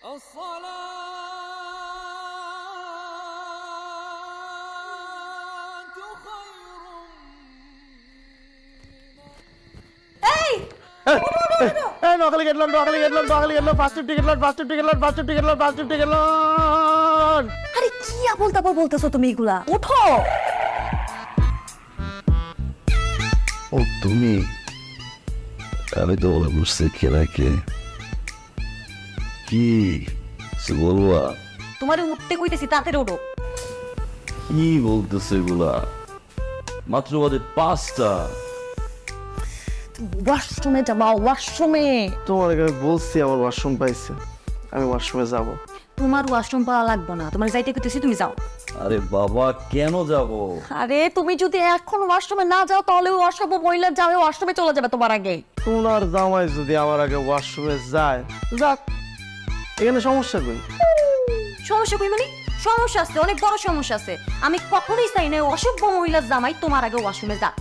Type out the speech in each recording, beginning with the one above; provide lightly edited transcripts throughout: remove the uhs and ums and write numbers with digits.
নকলি get loan first ticket loan আরে কি আবল তাবল বলতেছো তুমি এগুলা? ওঠো। ও তুমি, আমি তো বলে বুঝতে খেলাকে কি বলবা? তোমার উঠতে কইতেছি, তাড়াতাড়ি ওঠো। কি বলতেছে এগুলা? মাত্র বাজে 5টা। ওয়াশরুমে যাবা, ওয়াশরুমে। তোমার আমি বলছি আমার ওয়াশরুম পাইছে, আমি ওয়াশরুমে যাব। তোমার ওয়াশরুম পাওয়া লাগবে না, তোমার যাইতে কইতেছি, তুমি যাও। আরে বাবা কেন যাব? আরে তুমি যদি এখন ওয়াশরুমে না যাও তাহলে ওই অসভ্য মহিলা যাবে ওয়াশরুমে চলে যাবে তোমার আগে। তোমার জামাই যদি আমার আগে ওয়াশরুমে যায়, যাক, এখানে সমস্যা কই? সমস্যা কই মানে? সমস্যা আছে, অনেক বড় সমস্যা আছে। আমি কখনোই চাই না অসভ্য মহিলার জামাই তোমার আগে ওয়াশরুমে যাক।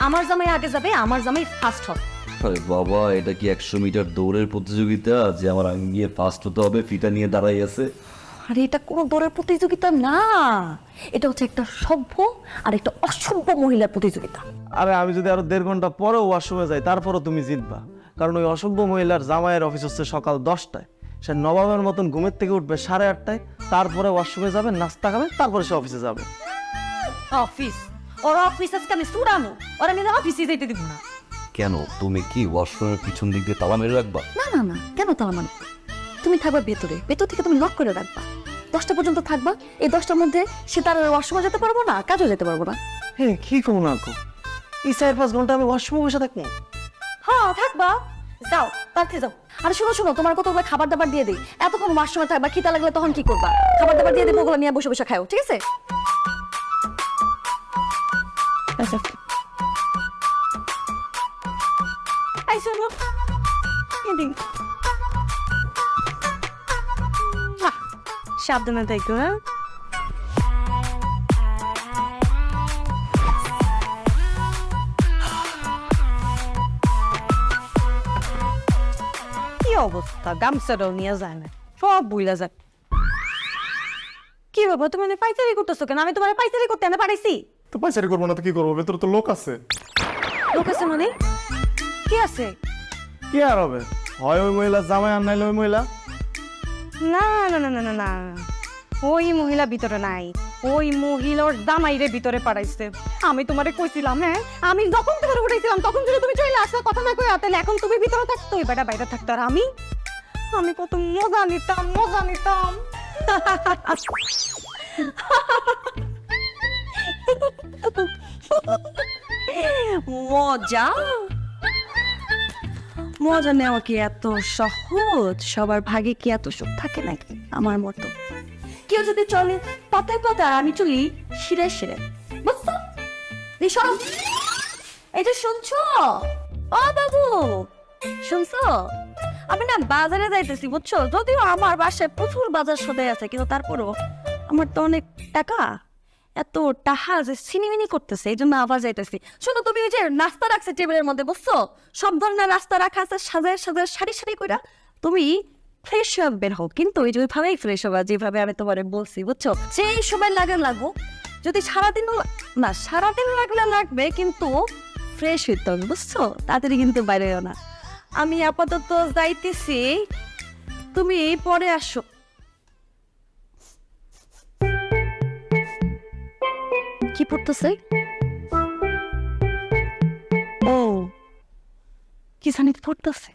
আমার জামাই আগে যাবে, আমার জামাই ফার্স্ট হবে। আরে বাবা, এটা কি 100 মিটার দৌড়ের প্রতিযোগিতা যে আমার আগে গিয়ে ফার্স্ট হতে হবে? ফিটা নিয়ে দাঁড়াই আছে। আরে এটা কোনো দৌড়ের প্রতিযোগিতা না, এটা হচ্ছে একটা সভ্য আর একটা অসভ্য মহিলার প্রতিযোগিতা। আরে আমি যদি আরো 1.5 ঘন্টা পরে ওয়াশরুমে যাই তারপরও তুমি জিতবা, কারণ ওই অসভ্য মহিলার জামাইয়ের অফিস হচ্ছে সকাল 10টায়। সে নবাবের মতন ঘুমের থেকে উঠবে 8:30টায়, তারপরে ওয়াশরুমে যাবে, নাস্তা খাবে, তারপরে সে অফিসে যাবে। অফিস? ওর অফিস আজকে আমি সুরানো, ওরা আমি অফিসে যেতে দিব না। কেন, তুমি কি ওয়াশরুমের পিছন দিক দিয়ে তালা মেরে রাখবা? না না না, কেন তালা মানে? তুমি থাকবা ভেতরে, ভেতর থেকে তুমি লক করে রাখবা। 10টা পর্যন্ত থাকবা, এই 10টার মধ্যে সে তার ওয়াশরুমে যেতে পারবো না, কাজও যেতে পারবো না। হ্যাঁ, কি করবো না গো, এই 4-5 ঘন্টা আমি ওয়াশরুমে বসে থাকবো। হ্যাঁ থাকবা, যাও তাড়াতাড়ি যাও। আর শোনো শোনো, তোমার কতগুলো খাবার দাবার দিয়ে দিই, এতক্ষণ ওয়াশরুমে থাকবা, খিদা লাগলে তখন কি করবা? খাবার দাবার দিয়ে দেবো, ওগুলো নিয়ে বসে বসে খাও, ঠিক আছে? আচ্ছা এই শোনো, সাবধানে থাকো। হ্যাঁ কি অবস্থা, গামছাটাও নিয়ে যায় না, সব বুইলা যায়। কি বাবা তুমি পাইচারি করতেছো কেন? আমি তোমার পাইচারি করতে এনে পাঠাইছি। তো পাইচারি করবো না তো কি করবো? ভেতরে তো লোক আছে। লোক আছে মানে? কি আছে? কি আর হবে, হয় ওই মহিলা জামাই আর নাইলে ওই মহিলা। না না না না না না, ওই মহিলা ভিতরে নাই, ওই মহিলার জামাইরে ভিতরে পাঠাইছে। আমি তোমারে কইছিলাম, হ্যাঁ আমি যখন তোমার উঠাইছিলাম তখন যদি তুমি চলে আসো, কথা না কই তাহলে এখন তুমি ভিতরে থাকতো, ওই বেটা বাইরে থাকতো, আর আমি কত মজা নিতাম, মজা নিতাম। মজা মজা নেওয়া কি এত সহজ? সবার ভাগে কি এত সুখ থাকে নাকি আমার মতো? কেউ যদি চলে পাতায় পাতায়, আমি চলি শিরে শিরে, বুঝছো? এই যে শুনছো, ও বাবু শুনছো? আমি না বাজারে যাইতেছি, বুঝছো? যদিও আমার বাসায় প্রচুর বাজার সদাই আছে, কিন্তু তারপরও আমার তো অনেক টাকা, এত টাহা যে সিনিমিনি করতেছে, এই জন্য আবার যাইতেছি। শোনো, তুমি ওই যে নাস্তা রাখছে টেবিলের মধ্যে, বুঝছো? সব ধরনের নাস্তা রাখা আছে, সাজায় সাজায় সারি সারি কইরা। তুমি ফ্রেশ হয়ে বের হও, কিন্তু ওই যে ওইভাবেই ফ্রেশ হবা যেভাবে আমি তোমারে বলছি, বুঝছো? সেই সময় লাগবো, যদি সারাদিন না, সারাদিন লাগলে লাগবে, কিন্তু ফ্রেশ হইতে হবে, বুঝছো? তাড়াতাড়ি কিন্তু বাইরে না। আমি আপাতত যাইতেছি, তুমি পরে আসো। কি পড়তেছে? ও কি জানি পড়তেছে।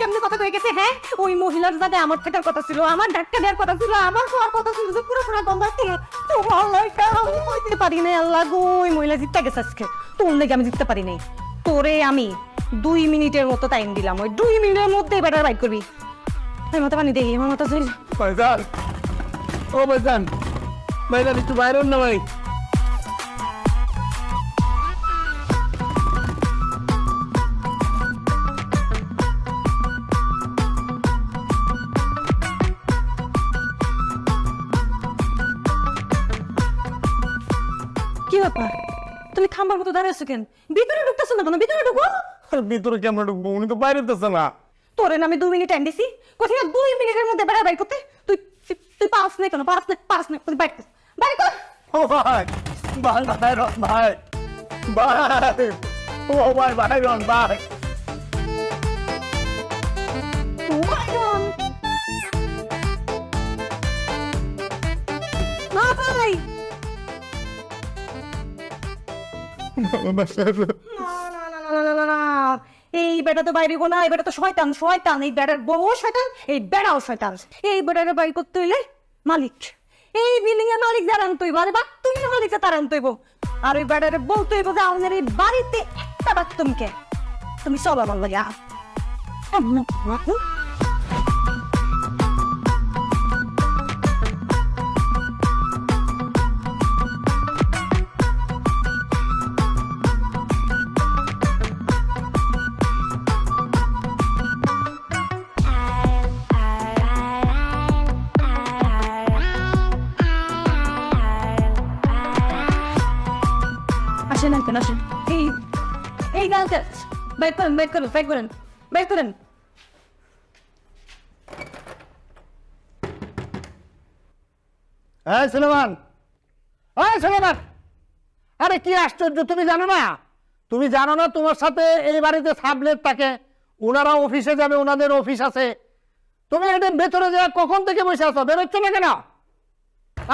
কেমনে কথা কয়ে গেছে? হ্যাঁ, ওই মহিলার যাতে আমার থাকার কথা ছিল, আমার ডাক্তার দেওয়ার কথা ছিল, আমার খাওয়ার কথা ছিল, যে পুরো পুরো গন্ধ ছিল। আমি কইতে পারি নাই, আল্লাহ গো, ওই মহিলা জিততে গেছে আজকে। তোর লেগে আমি জিততে পারি নাই। তোরে আমি 2 মিনিটের মতো টাইম দিলাম, ওই 2 মিনিটের মধ্যে বেটার বাইট করবি। আমার মাথা পানি দেখি, আমার মাথা ভাইজান, ও ভাইজান, ভাইজান একটু বাইরে হন না ভাই। কি ব্যাপার? তুমি খাম্বার মতো দাঁড়িয়ে আছো কেন? ভিতরে ঢুকতেছো না কেন? ভিতরে ঢুকো। আর ভিতরে কেমন ঢুকবো? উনি তো বাইরেতেছে না। তোরে না আমি 2 মিনিট টাইম দিছি, কোথায় 2 মিনিটের মধ্যে বেড়া বাইর করতে? তুই তুই পাস না কেন? পাস না তুই বাইর কর, বাইর কর। ও ভাই, ভাই ভাইরন ভাই, ভাই, ও ভাই ভাইরন ভাই। বাইরন। না ভাই, না, এই বেটা তো বাইরে না, এই বেটা তো শয়তান, শয়তান, এই বেটার বউ শয়তান, এই বেটাও শয়তান। এই বেটারে বাইর করতে হইলে মালিক, এই বিল্ডিং এর মালিক যারা আনতে হইব, আরে বাক তুমি মালিক তারা আনতে হইব। আর ওই বেটারে বলতে হইব যে আমাদের এই বাড়িতে একটা বাথরুমকে তুমি সব আমার লাগে আসেন আঙ্কেল, আসেন। এই আঙ্কেল বাইর করেন, বাইর করেন, বাইর করেন, বাইর করেন। এই সুলেমান, এই সুলেমান, আরে কি আশ্চর্য, তুমি জানো না? তুমি জানো না তোমার সাথে এই বাড়িতে সাবলেট থাকে, ওনারা অফিসে যাবে, ওনাদের অফিস আছে। তুমি এটা ভেতরে যা কখন থেকে বসে আছো, বেরোচ্ছ না কেন?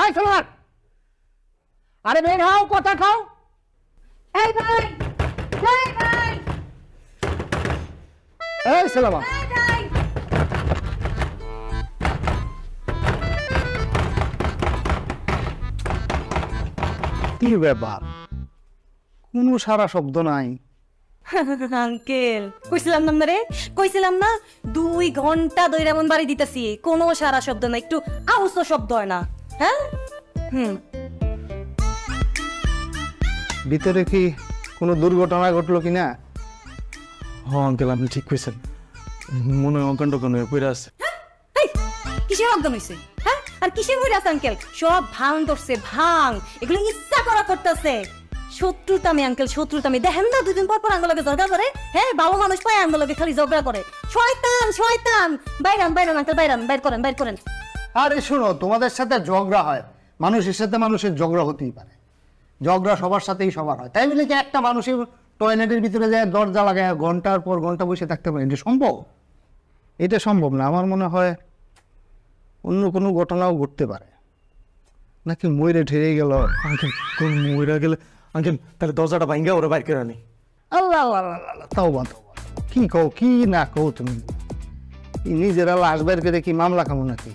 এই সুলেমান, আরে বের হও, কথা খাও। এই ভাই, এই ভাই, এই সুলেমান, এই ভাই। কি ব্যাপার? কোনো সারা শব্দ নাই। আঙ্কেল কইছিলাম না রে, কইছিলাম না 2 ঘন্টা ধরে এমন বাড়ি দিতেছি, কোনো সারা শব্দ না, একটু আওয়াজ শব্দ হয় না। হ্যাঁ, ভিতরে কি কোনো দুর্ঘটনা ঘটলো কিনা? হ্যাঁ আঙ্কেল, আপনি ঠিক কইছেন, মনে হয় অকাণ্ড কোনো পড়ে আছে। এই কিসের অজ্ঞান হইছে? হ্যাঁ, আর কিসের হইছে আঙ্কেল? সব ভাঙ ধরছে, ভাঙ, এগুলো ইচ্ছা করা করতেছে। শত্রুতামি আঙ্কেল, শত্রুতামি। দেখেন না 2 দিন পর পর আঙ্গলকে ঝগড়া করে। হ্যাঁ, ভালো মানুষ পায় আঙ্গলকে খালি ঝগড়া করে। শয়তান, শয়তান। বাইরান, বাইরান আঙ্কেল, বাইরান, বাইর করেন, বাইর করেন। আরে শোনো, তোমাদের সাথে ঝগড়া হয়, মানুষের সাথে মানুষের ঝগড়া হতেই পারে, ঝগড়া সবার সাথেই সবার হয়। তাই বলে কি একটা মানুষের টয়লেটের ভিতরে যায় দরজা লাগায় ঘন্টার পর ঘন্টা বসে থাকতে পারে? এটা সম্ভব? এটা সম্ভব না। আমার মনে হয় অন্য কোনো ঘটনাও ঘটতে পারে, নাকি ময়ূরে ঠেরে গেল। আঙ্কেল কোন মইরা গেলে আঙ্কেল তাহলে দরজাটা ভাঙ্গা ওরা বাইর করে আনি। আল্লাহ আল্লাহ আল্লাহ আল্লাহ, তাওবা তাওবা, কি কও কি না কও তুমি? নিজেরা লাশ বের করে কি মামলা খামো নাকি?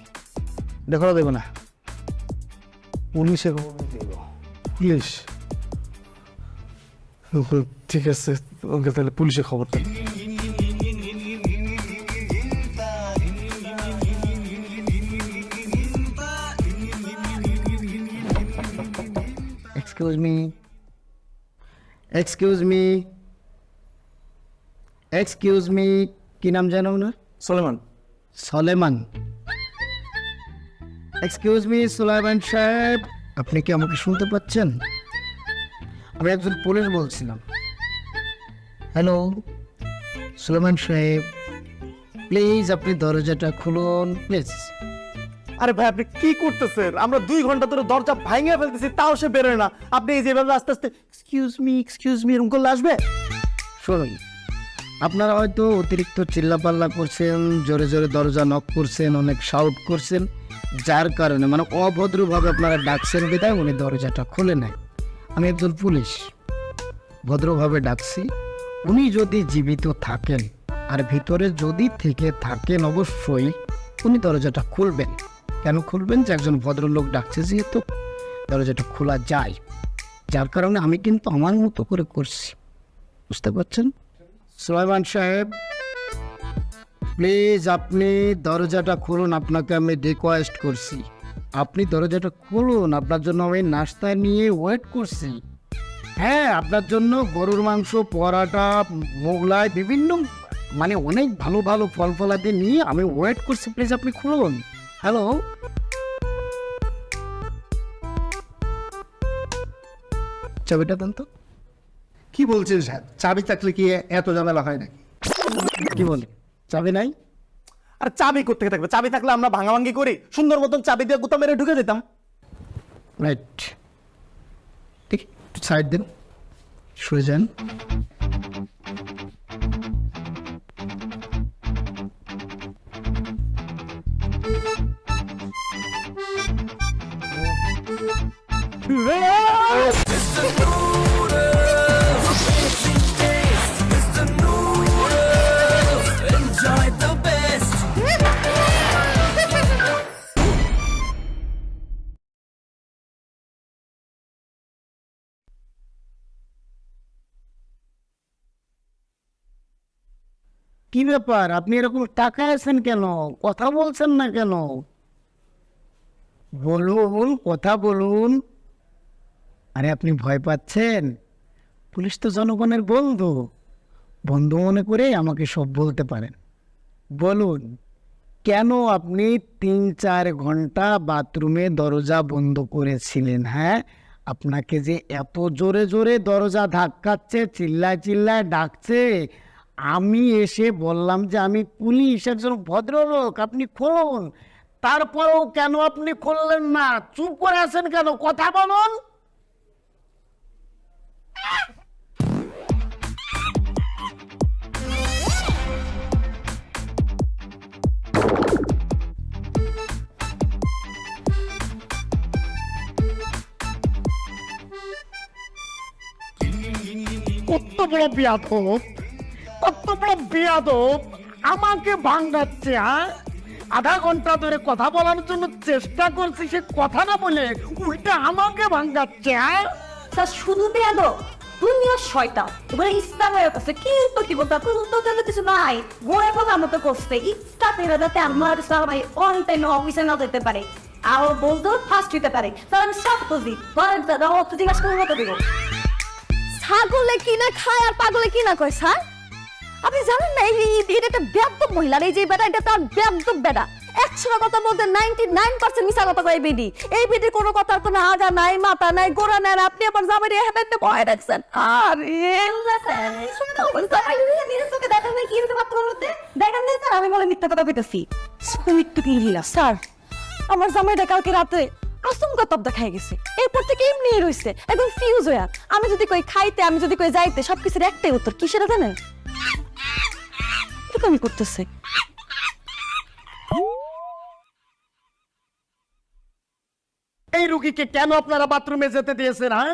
দেখো দেবো না, পুলিশে খবর দেব। পুলিশ? ঠিক আছে আঙ্কেল, তাহলে পুলিশে খবর দেন। Excuse me, excuse me, excuse me, কি নাম জানো না? সুলেমান। সলেমান। এক্সকিউজ মি সুলাইমান সাহেব, আপনি কি আমাকে শুনতে পাচ্ছেন? আমি একজন পুলিশ বলছিলাম। হ্যালো সুলাইমান সাহেব, প্লিজ আপনি দরজাটা খুলুন প্লিজ। আরে ভাই আপনি কি করতেছেন? আমরা 2 ঘন্টা ধরে দরজা ভাঙিয়ে ফেলতেছি, তাও সে বেরোয় না। আপনি এই যেভাবে আস্তে আস্তে এক্সকিউজ মি এরকম করলে আসবে? শুনুন, আপনারা হয়তো অতিরিক্ত চিল্লাপাল্লা করছেন, জোরে জোরে দরজা নক করছেন, অনেক শাউট করছেন, যার কারণে মানে অভদ্রভাবে আপনারা ডাকছেন, বিদায় উনি দরজাটা খুলে নেয়। আমি একজন পুলিশ, ভদ্রভাবে ডাকছি। উনি যদি জীবিত থাকেন আর ভিতরে যদি থেকে থাকেন, অবশ্যই উনি দরজাটা খুলবেন। কেন খুলবেন? যে একজন ভদ্রলোক ডাকছে, যেহেতু দরজাটা খোলা যায়, যার কারণে আমি কিন্তু আমার মতো করে করছি, বুঝতে পারছেন? সুলাইমান সাহেব প্লিজ আপনি দরজাটা খুলুন, আপনাকে আমি রিকোয়েস্ট করছি, আপনি দরজাটা খুলুন। আপনার জন্য আমি নাস্তা নিয়ে ওয়েট করছি। হ্যাঁ, আপনার জন্য গরুর মাংস, পরাটা, মোগলাই, বিভিন্ন মানে অনেক ভালো ভালো ফল ফলাদি নিয়ে আমি ওয়েট করছি। প্লিজ আপনি খুলুন। হ্যালো, চাবিটা দেন তো। কি বলছেন স্যার? চাবি থাকলে কি এত ঝামেলা হয় নাকি? কি বলে চাবি নাই? আর চাবি কোত্থেকে থাকবে? চাবি থাকলে আমরা ভাঙাভাঙি করি, সুন্দর মতন চাবি দিয়ে গুতা মেরে ঢুকে যেতাম। রাইট, ঠিক, সাইড দেন, শুয়ে যান। কি ব্যাপার, আপনি এরকম টাকায় আছেন কেন? কথা বলছেন না কেন? বলুন, কথা বলুন। আরে আপনি ভয় পাচ্ছেন? পুলিশ তো জনগণের বন্ধু, বন্ধু মনে করে আমাকে সব বলতে পারেন। বলুন, কেন আপনি 3-4 ঘন্টা বাথরুমে দরজা বন্ধ করেছিলেন? হ্যাঁ, আপনাকে যে এত জোরে জোরে দরজা ধাক্কাচ্ছে, চিল্লায় চিল্লায় ডাকছে, আমি এসে বললাম যে আমি পুলিশ, একজন ভদ্রলোক, আপনি খুলুন। তারপরেও কেন আপনি খুললেন না? চুপ করে আছেন কেন? কথা বলুন। কত বড় বিয়াদব, কত বড় বিয়াদব, আমাকে ভাঙাচ্ছে। হ্যাঁ, আধা ঘন্টা ধরে কথা বলার জন্য চেষ্টা করছি, সে কথা না বলে উল্টা আমাকে ভাঙাচ্ছে। হ্যাঁ, স্যার শুধু বেয়াদ দুনিয়া শয়তান, এবারে ইচ্ছা হয়ে গেছে কিন্তু কি বলতে তো তেমন কিছু নাই, ঘরে বলা মতো করছে ইচ্ছা পেরে যাতে আমার সবাই অন টাইমে অফিসে না যেতে পারে, আর বলতো ফার্স্ট হইতে পারে। তাহলে আমি সব বুঝি, ধরেন স্যার অত জিজ্ঞাসা করবো মতো দিব। ছাগলে কিনা খায় আর পাগলে কিনা কয় স্যার? আপনি জানেন না এটা একটা ব্যাপক মহিলার, এই যে বেটা এটা তার ব্যাপক বেটা, 100 কথা বলতে 99% মিশা কথা কয় বেডি। এই বেডির কোনো কথার কোনো আগা নাই, মাথা নাই, গোড়া নাই, আর আপনি আমার জামাই রেখে দেন ভয় রাখছেন। আমি বলে মিথ্যা কথা কইতেছি? মৃত্যু কি হিলা স্যার, আমার জামাইটা কালকে রাতে আচমকা তবদা খাই গেছে, এরপর থেকে এমনি রয়েছে একদম ফিউজ হয়ে। আমি যদি কই খাইতে, আমি যদি কই যাইতে, সবকিছুর একটাই উত্তর, কি সেটা জানেন? আমি করতেছে এই রুগীকে কেন আপনারা বাথরুমে যেতে দিয়েছেন? হ্যাঁ,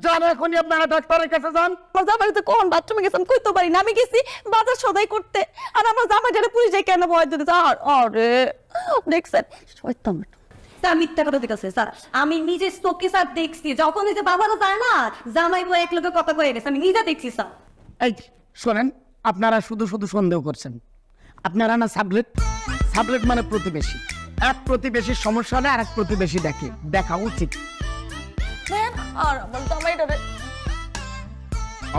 যান এখনই আপনারা ডাক্তারের কাছে যান। আমার জামাই তো কোন বাথরুমে গেছেন কইতে পারি না, আমি গেছি বাজার সদাই করতে, আর আমার জামাইটারে পুলিশে কেন ভয় দিতে? আরে দেখছেন শয়তান স্যার, মিথ্যা কথা ঠিক আছে স্যার, আমি নিজে চোখে স্যার দেখছি, যখন এই যে বাবারা যায় না জামাই বই এক লোকের কথা কয়ে গেছে, আমি নিজে দেখছি স্যার। এই শোনেন, আপনারা শুধু শুধু সন্দেহ করছেন। আপনারা না সাবলেট, সাবলেট মানে প্রতিবেশী, এক প্রতিবেশীর সমস্যা হলে আর এক প্রতিবেশী দেখে, দেখা উচিত। আর আমার জামাইটারে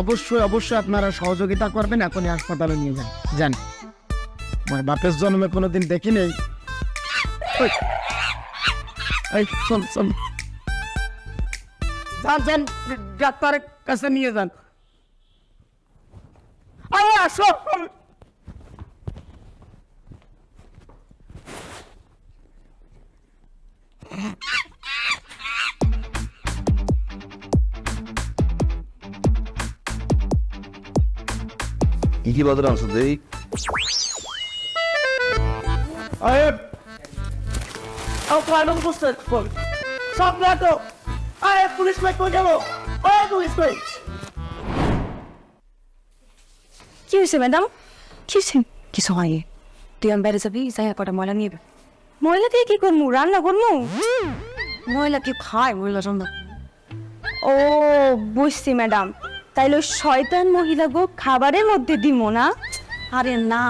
অবশ্যই অবশ্যই আপনারা সহযোগিতা করবেন, এখনই হাসপাতালে নিয়ে যান। যান, আমার বাপের জন্মে কোনোদিন দেখি নেই। শোন শোন, যান যান ডাক্তারের কাছে নিয়ে যান। আরে আসো। কি কি বাজারে আনছো দেই? পুলিশ কই গেল? পুলিশ কই? কি হয়েছে ম্যাডাম? কি হয়েছে? কিছু হয়নি, তুই আমি বাইরে যাবি, যাই কটা ময়লা নিয়ে। ময়লা দিয়ে কি করবো? রান্না করবো? ময়লা কি খায়? ময়লা রান্না। ও বুঝছি ম্যাডাম, তাইলে শয়তান মহিলা গো খাবারের মধ্যে দিব না? আরে না,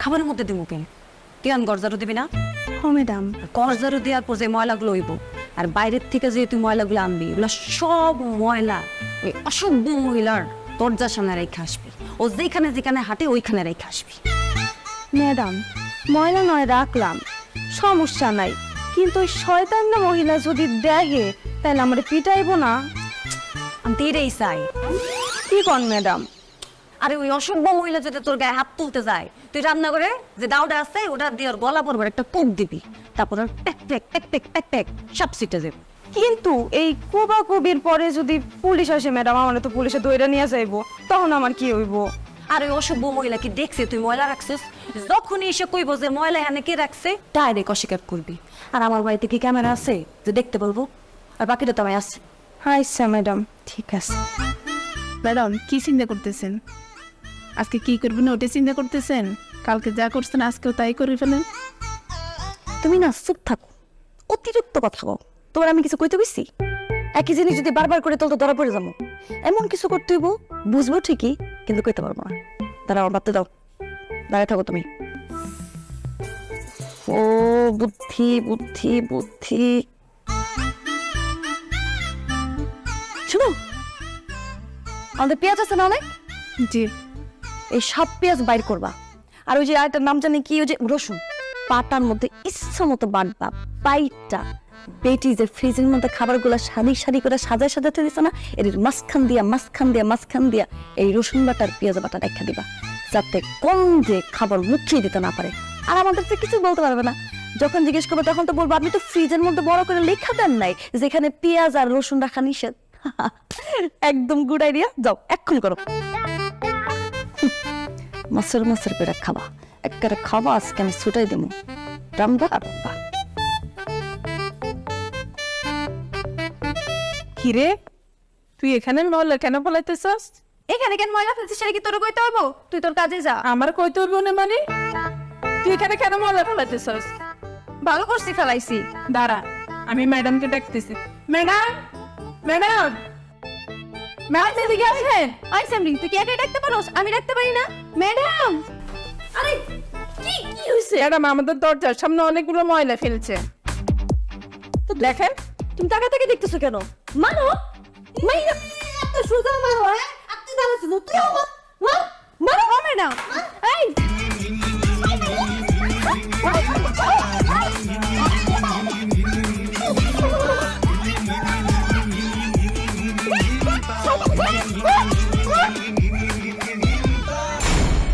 খাবারের মধ্যে দিব কেন? তুই আমি গরজারু দিবি না? ও ম্যাডাম, গরজারু দেওয়ার পর যে ময়লাগুলো হইব, আর বাইরের থেকে যে তুই ময়লাগুলো আনবি, এগুলো সব ময়লা ওই অসভ্য মহিলার দরজার সামনে রেখে আসবি, ও যেখানে যেখানে হাঁটে ওইখানে রেখে আসবি। ম্যাডাম, ময়লা নয় রাখলাম, সমস্যা নাই, কিন্তু ওই শয়তান মহিলা যদি দেখে তাহলে আমার পিটাইবো না? আমি তো এটাই চাই। কি কন ম্যাডাম? আরে ওই অসভ্য মহিলা যদি তোর গায়ে হাত তুলতে যায়, তুই রান্না করে যে দাওটা আছে ওটা দিয়ে ওর গলা পড়বে একটা কোপ দিবি, তারপর ওর প্যাক প্যাক প্যাক প্যাক প্যাক প্যাক সব সিটে যাবে। কিন্তু এই কোবাকুবির পরে যদি পুলিশ আসে ম্যাডাম, আমার তো পুলিশে দইরা নিয়ে যাইবো, তখন আমার কি হইব? আর ওই অসভ্য মহিলা কি দেখছে তুই ময়লা রাখছিস? যখনই এসে কইব যে ময়লা এখানে কে রাখছে, ডাইরেক্ট অস্বীকার করবি। আর আমার বাড়িতে কি ক্যামেরা আছে যে দেখতে বলবো? আর বাকিটা তো আমি আছে। আচ্ছা ম্যাডাম, ঠিক আছে। ম্যাডাম কি চিন্তা করতেছেন? আজকে কি করবেন ওটা চিন্তা করতেছেন? কালকে যা করছেন আজকেও তাই করে ফেলেন। তুমি না চুপ থাকো, অতিরিক্ত কথা বল। তোমার আমি কিছু কইতে বসছি? একই জিনিস যদি বারবার করে তোর তো ধরা পড়ে যাবো। এমন কিছু করতে হইব, বুঝবো ঠিকই, কিন্তু কইতে পারবো না। দাঁড়াও, আমার বাড়তে দাও, দাঁড়ায় থাকো তুমি। ও বুদ্ধি বুদ্ধি বুদ্ধি। শুনো, আমাদের পেঁয়াজ আছে না অনেক? জি। এই সব পেঁয়াজ বাইর করবা। আর ওই যে আরেকটার নাম জানি কি, ওই যে রসুন, পাটার মধ্যে ইচ্ছা মতো বাটবা। বাইটটা বেটি যে ফ্রিজের মধ্যে খাবারগুলো সারি সারি করে সাজায় সাজাতে দিছ না, এর মাঝখান দিয়া এই রসুন বাটার পেঁয়াজ বাটা রেখা দিবা, যাতে গন্ধে খাবার মুখিয়ে দিতে না পারে। আর আমাদের তো কিছু বলতে পারবে না। যখন জিজ্ঞেস করবো তখন তো বলবো আপনি তো ফ্রিজের মধ্যে বড় করে লেখা দেন নাই যেখানে পেঁয়াজ আর রসুন রাখা নিষেধ। একদম গুড আইডিয়া, যাও এক্ষুনি করো। মাছের পেড়া খাবা, একবারে খাবা, আজকে আমি ছুটাই দেবো। রামবা রামবা। কিরে তুই এখানে মহল্লা কেন পলাইতেছস? এখানে কেন ময়লা ফেলছিস সেটা কি তোর কইতে হইব? তুই তোর কাজে যা। আমার কইতে হইব না মানে? তুই এখানে কেন মহল্লা পলাইতেছস? ভালো করছি, ফেলাইছি। দাঁড়া, আমি ম্যাডামকে ডাকতেছি। ম্যাডাম, ম্যাডাম, ম্যাডাম এদিকে আসেন। আই সামরি, তুই কি একা ডাকতে পারোস? আমি ডাকতে পারি না? ম্যাডাম, আরে কি কি হইছে? ম্যাডাম আমাদের দরজার সামনে অনেকগুলো ময়লা ফেলছে, তো দেখেন। তুমি টাকা থেকে দেখতেছো কেন? মানো মাইরা এত সোজা মারো, হ্যাঁ? আপনি দাঁড়াচ্ছেন, তুই মারো ম্যাডাম। এই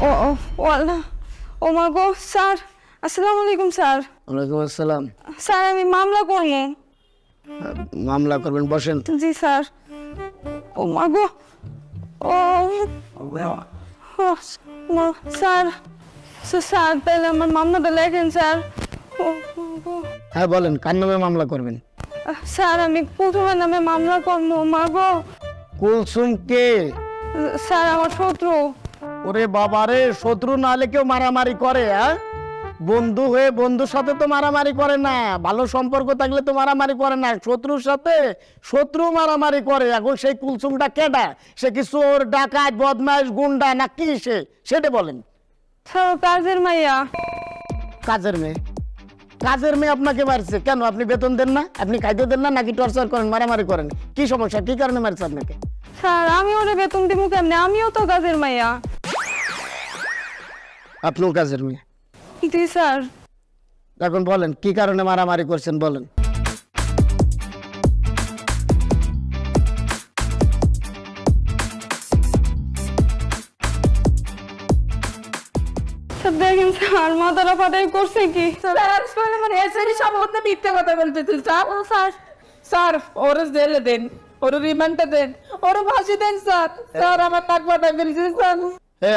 ও ও ও আল্লাহ, ও মা গো, স্যার আসসালামু আলাইকুম। স্যার, ওয়ালাইকুম আসসালাম। স্যার আমি মামলা করবো। মামলা করবেন, বসেন। জি স্যার। ও মা গো, ও স্যার, স্যার তাহলে আমার মামলাটা লেখেন স্যার। ও মা গো। হ্যাঁ বলেন, কার নামে মামলা করবেন? স্যার আমি কুলসুমের নামে মামলা করবো। মা গো। কুলসুম কে? স্যার আমার শত্রু। ওরে বাবারে, শত্রু না হলে কেউ মারামারি করে? হ্যাঁ, বন্ধু হয়ে বন্ধুর সাথে তো মারামারি করে না, ভালো সম্পর্ক থাকলে তো মারামারি করে না। শত্রুর সাথে শত্রু মারামারি করে। এখন সেই কুলসুমটা কেডা? সে কি চোর, ডাকাত, বদমাইশ, গুন্ডা না কি? সেটা বলেন। স্যার কাজের মাইয়া। কাজের মেয়ে? কাজের মেয়ে আপনাকে মারছে কেন? আপনি বেতন দেন না? আপনি খাইতে দেন না? নাকি টর্চার করেন, মারামারি করেন? কি সমস্যা, কি কারণে মারছে আপনাকে? স্যার আমি ওরে বেতন দিব কেমনে? আমিও তো কাজের মাইয়া। আপনিও কাজের মেয়ে? জি স্যার। এখন বলেন কি কারণে মারামারি করছেন, বলেন। স্যার দেখেন স্যার, মাথাটা ফাটাই করছে কি? মানে এসেরই সম্বন্ধে মিথ্যে কথা বলতেছেন স্যার। ও স্যার, স্যার ওরে জেলে দেন, ওরে রিমান্ডে দেন, ওরে ফাঁসি দেন স্যার। স্যার আমার টাক পাঠাই ফেলছে স্যার।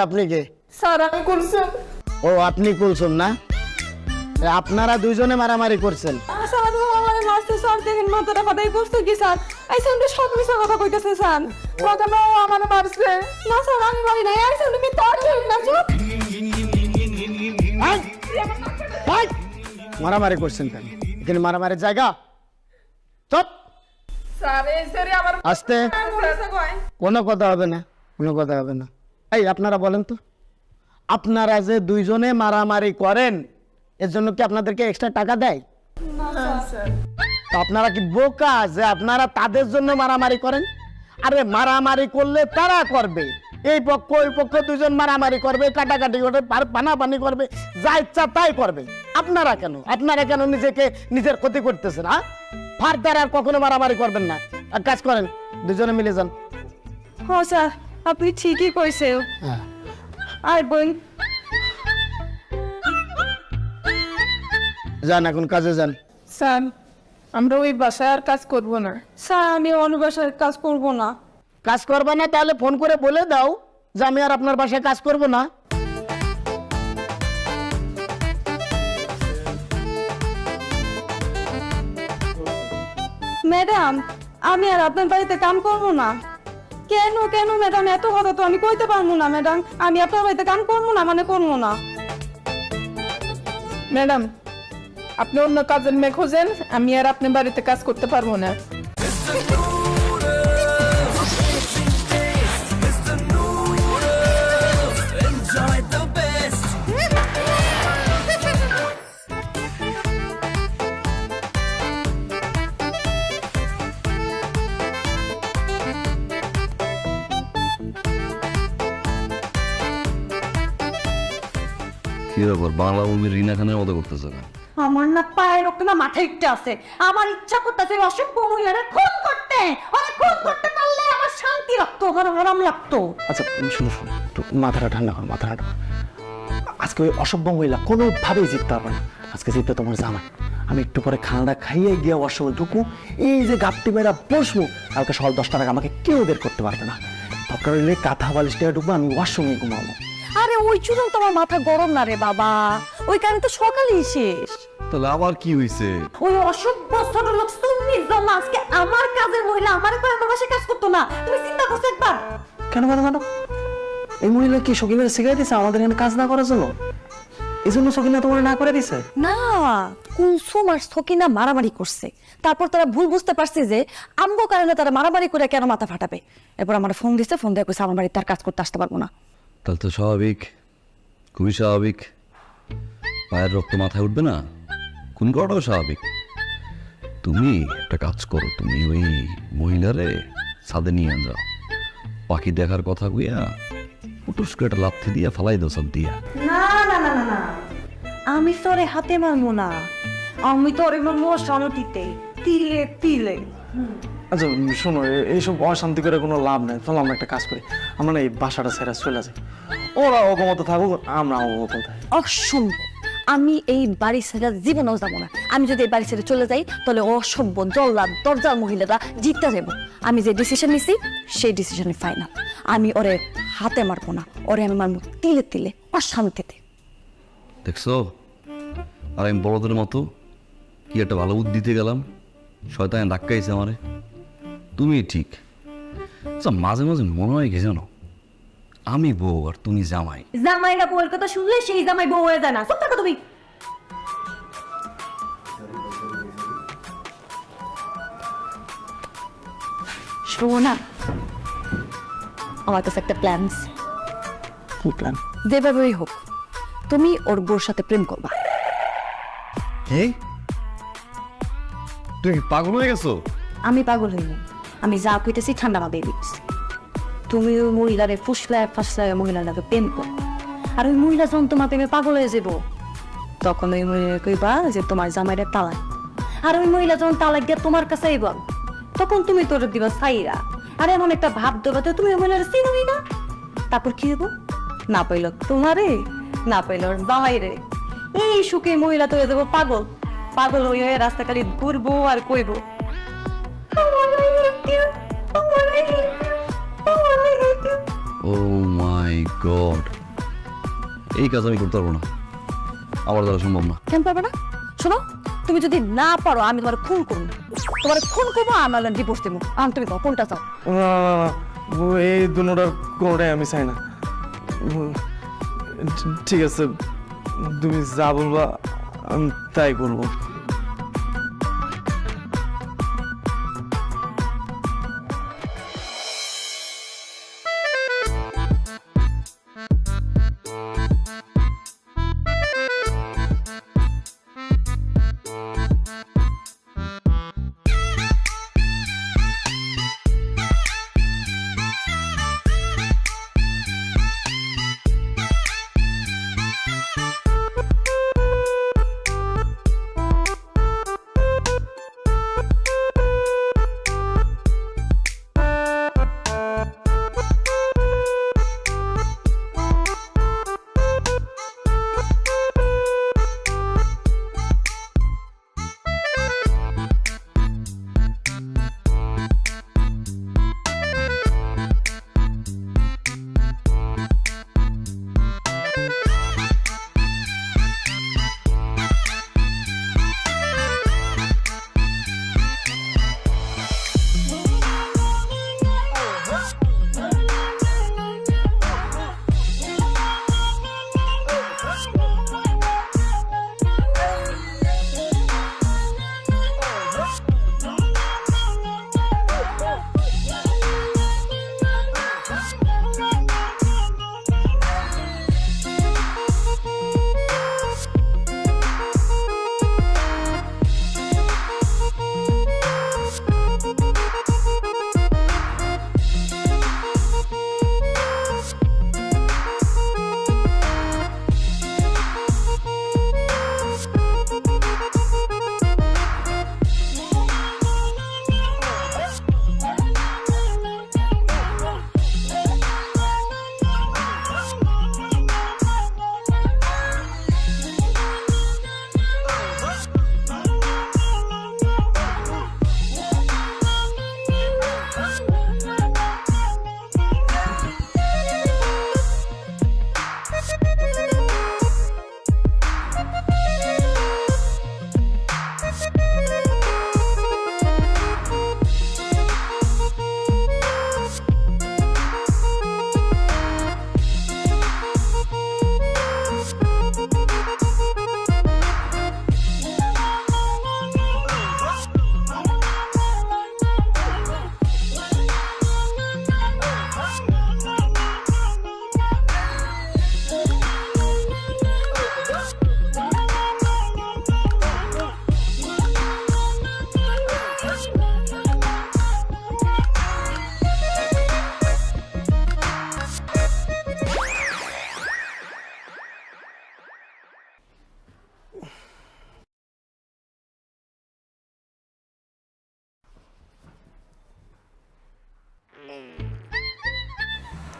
আপনি কে? স্যার আমি কুলসুম। ও আপনি কুলসুম না? আপনারা দুইজনে মারামারি করছেন? স্যার ও আমারে মারছে স্যার, দেখেন মাথাটা ফাটাই করছে কি স্যার? এই সামনে সব মিছা কথা কইতেছে স্যার। কথা না, ও আমার মারছে। না স্যার আমি মারি নাই। এই সামনে মিথ্যা কথা না। চুপ। মারামারি করছেন কেন? এখানে মারামারির জায়গা? চুপ। স্যার এসেরই আমার আস্তে, মারছে কয়। কোনো কথা হবে না, কোনো কথা হবে না। এই আপনারা বলেন তো, আপনারা যে দুইজনে মারামারি করেন এর জন্য কি আপনাদেরকে এক্সট্রা টাকা দেয়? তো আপনারা কি বোকা যে আপনারা তাদের জন্য মারামারি করেন? আরে মারামারি করলে তারা করবে, এই পক্ষ ওই পক্ষ দুইজন মারামারি করবে, কাটাকাটি করবে, পানাপানি করবে, যা ইচ্ছা তাই করবে। আপনারা কেন নিজেকে নিজের ক্ষতি করতেছেন? হ্যাঁ, ফার্দার আর কখনো মারামারি করবেন না। এক কাজ করেন, দুজনে মিলে যান। ও স্যার, আপনি ঠিকই কইছে। হ্যাঁ আর বোন যান, এখন কাজে যান। স্যার আমরা ওই বাসায় আর কাজ করব না। স্যার আমি অন্য বাসায় কাজ করব না। কাজ করবে না তাহলে ফোন করে বলে দাও যে আমি আর আপনার বাসায় কাজ করব না। ম্যাডাম আমি আর আপনার বাড়িতে কাম করব না। কেন কেন ম্যাডাম, এত কথা তো আমি কইতে পারবো না ম্যাডাম। আমি আপনার বাড়িতে কাম করবো না মানে করবো না। ম্যাডাম আপনি অন্য কাজের মেয়ে খোঁজেন, আমি আর আপনার বাড়িতে কাজ করতে পারবো না। কি ব্যাপার, বাংলা মুভির রিনা খানের মতো করতেছে না? আমার না পায়ের রক্ত না মাথায় একটা আছে। আমার ইচ্ছা করতেছে অসভ্য মহিলারা খুন করতে। ওরা খুন করতে পারলে আমার শান্তি লাগতো, আমার আরাম লাগতো। আচ্ছা শুনো শুনো, একটু মাথাটা ঠান্ডা করো, মাথা ঠান্ডা। আজকে ওই অসভ্য মহিলা কোনোভাবেই জিততে পারবে না। আজকে জিততে তোমার জামাই। আমি একটু পরে খানাটা খাইয়ে গিয়ে ওয়াশরুমে ঢুকু, এই যে গাপটি মেয়েরা বসবো, কালকে সকাল 10টার আগে আমাকে কেউ বের করতে পারবে না। দরকার হলে কাঁথা বালিশটা ঢুকবো, আমি ওয়াশরুমে ঘুমাবো। আরে ওই চুরন তোমার মাথা গরম না রে বাবা, ওই কারণে তো সকালেই শেষ। তাহলে আবার কি হয়েছে? ওই অসভ্য ছোট লোক সুন্নির জন্য আজকে আমার কাজের মহিলা আমার করে আমার বাসায় কাজ করতো না। তুমি চিন্তা করছো একবার? কেন কেন কেন? এই মহিলা কি সকিমের শিখাই দিছে আমাদের এখানে কাজ না করার জন্য? এই জন্য সকিনা তোমার না করে দিছে? না, কুলসুম আর সকিনা মারামারি করছে। তারপর তারা ভুল বুঝতে পারছে যে আমগো কারণে তারা মারামারি করে কেন মাথা ফাটাবে। এরপর আমার ফোন দিছে, ফোন দিয়ে কইছে আমার বাড়িতে তার কাজ করতে আসতে পারবো না। তাহলে তো স্বাভাবিক, খুবই স্বাভাবিক। পায়ের রক্ত মাথায় উঠবে না, খুন করাটাও স্বাভাবিক। তুমি একটা কাজ করো, তুমি ওই মহিলারে ছাদে নিয়ে যাও, পাখি দেখার কথা কইয়া পুটুস করে একটা লাথি দিয়া ফালাই দাও ছাদ দিয়া। না না না না না, আমি তোরে হাতে মারবো না, আমি তোরে মারবো শান্তিতে, তিলে তিলে। আচ্ছা শোনো, এইসব অশান্তি করে কোনো লাভ নেই। চলো আমরা একটা কাজ করি, আমরা না এই বাসাটা ছেড়ে চলে যাই। ওরা অগমত থাকুক, আমরা অগমত থাকি। অসম্ভব, আমি এই বাড়ি ছেড়ে জীবনেও যাবো না। আমি যদি এই বাড়ি ছেড়ে চলে যাই তাহলে অসভ্য জল্লাদ দরজার মহিলারা জিততে যাবো। আমি যে ডিসিশন নিছি সেই ডিসিশনে ফাইনাল। আমি ওরে হাতে মারবো না, ওরে আমি মারবো তিলে তিলে, অশান্তিতে। দেখছো, আর আমি বড়দের মতো কি একটা ভালো বুদ্ধি দিতে গেলাম, শয়তান ধাক্কাইছে আমারে। তুমি ঠিক। আচ্ছা মাঝে মাঝে মনে হয় কি জানো, আমি বউ আর তুমি জামাই। জামাইরা বউয়ের কথা শুনলে সেই জামাই বউ হয়ে যায় না। চুপ থাকো তুমি। শোনো না, আমার কাছে একটা প্ল্যান। কি প্ল্যান? যেভাবেই হোক তুমি ওর বউর সাথে প্রেম করবা। এই তুই পাগল হয়ে গেছো? আমি পাগল হইনি, আমি যা কইতেছি ঠান্ডা মাথায় দিচ্ছি। তুমি ওই মহিলারে ফুসলায় ফাসলায় মহিলাটাকে প্রেম করো, আর ওই মহিলা যখন তোমার প্রেমে পাগল হয়ে যাবো তখন ওই মহিলা কইবা যে তোমার জামাইরে তালাক। আর ওই মহিলা যখন তালাক দিয়ে তোমার কাছে আইব তখন তুমি তোর দিবা সাইরা। আর এমন একটা ভাব দেবা তো তুমি ওই মহিলার চিনোই না। তারপর কি হবো, না পাইল তোমারে, না পাইল ওর জামাইরে। এই সুখে মহিলা তো হয়ে যাবো পাগল। পাগল হয়ে রাস্তাখালি ঘুরবো আর কইবো ও মাই গড, এই কাজ আমি করতে পারবো না, আমার দ্বারা সম্ভব না। কেন পারবে না? শোনো, তুমি যদি না পারো আমি তোমার খুন করবো, তোমার খুন করবো, আমার ডিভোর্স দেবো। আমি তুমি কোনটা চাও? না, না, না, এই দুটার কোনোটাই আমি চাই না। ঠিক আছে, তুমি যা বলবা আমি তাই করবো।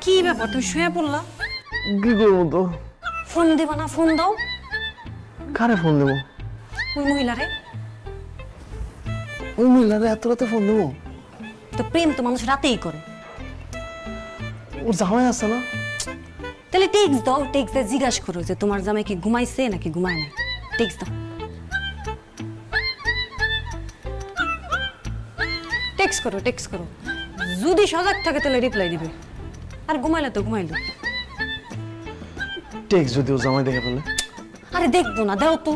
কি ব্যাপার তুমি শুয়ে পড়লা? কি করবো তো? ফোন দেবা না? ফোন দাও। কারে ফোন দেবো? ওই মহিলারে। ওই মহিলারে এত রাতে ফোন দেবো? তো প্রেম তো মানুষ রাতেই করে। ওর জামাই আছে না? তাহলে টেক্সট দাও, টেক্সট দিয়ে জিজ্ঞাসা করো যে তোমার জামাই কি ঘুমাইছে নাকি ঘুমায় নাই। টেক্সট দাও, টেক্সট করো, টেক্সট করো। যদি সজাগ থাকে তাহলে রিপ্লাই দিবে, আর ঘুমাইলে তো ঘুমাইলো। টেক্সট যদি ও জামাই দেখে ফেলে? আরে দেখবো না, দাও তো।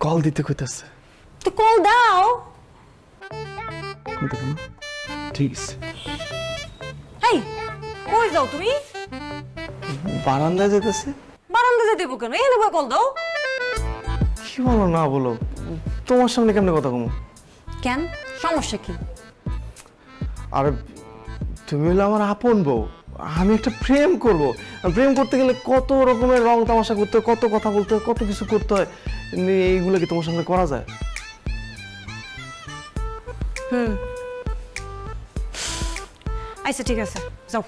কল দিতে কইতাছে। তো কল দাও। ঠিক আছে। এই কই যাও তুমি? বারান্দায় যেতেছে। বারান্দা যেতে কেন? এখানে কল দাও। কি বলো না বলো, তোমার সামনে কেমনে কথা কমো? কেন, সমস্যা কি? আর তুমি হলে আমার আপন বউ, আমি একটা প্রেম করব। প্রেম করতে গেলে কত রকমের রং তামাশা করতে হয়, কত কথা বলতে হয়, কত কিছু করতে হয়। এইগুলো কি তোমার সামনে করা যায়? আচ্ছা ঠিক আছে, যাও।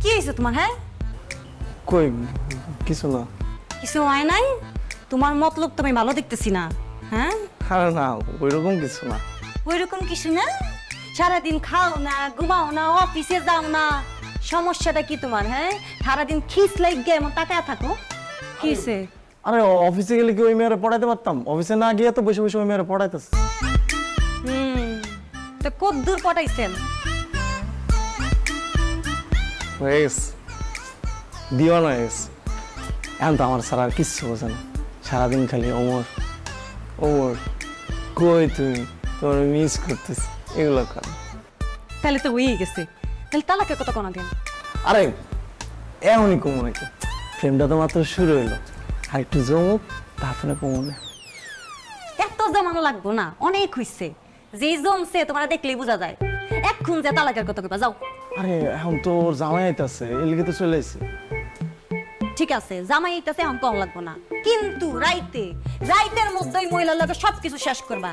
কি হয়েছে তোমার? হ্যাঁ কই কিছু না। কিছু হয় নাই? তোমার মতলব তো আমি ভালো দেখতেছি না। হ্যাঁ আরে না, ওইরকম কিছু না। ওইরকম কিছু না? সারাদিন খাও না, ঘুমাও না, অফিসে যাও না, সমস্যাটা কি তোমার? হ্যাঁ সারাদিন খিস লাগে এমন তাকায় থাকো, কিসে? আরে অফিসে গেলে কি ওই মেয়েরা পড়াইতে পারতাম? অফিসে না গিয়ে তো বসে বসে ওই মেয়েরা পড়াইতেছে। তো কত দূর পটাইছেন? হয়ে গেছে, দিওয়ানা হয়ে গেছে। এখন তো আমার ছাড়া আর কিচ্ছু বোঝে না, সারাদিন খালি ওমর ওমর, কই তুমি, তোমার মিস করতেছি, এগুলো কর। তাহলে তো হয়েই গেছে, তাহলে তালাকের কথা কোনো দিন? আরে এমনই কমো নাকি, প্রেমটা তো মাত্র শুরু হইলো, আর একটু জমুক তারপরে কমনে। এত জমানো লাগবো না, অনেক হইছে। যে জমছে তোমার দেখলেই বোঝা যায়। এখন যে তালাকের কথা কইবা, যাও। আরে এখন তো ওর জামাই আইতাছে, এর লিগে তো চলে আইছি। ঠিক আছে, জামাই আইতাছে, এখন কম লাগবো না, কিন্তু রাইতের মধ্যেই মহিলার লগে সবকিছু শেষ করবা।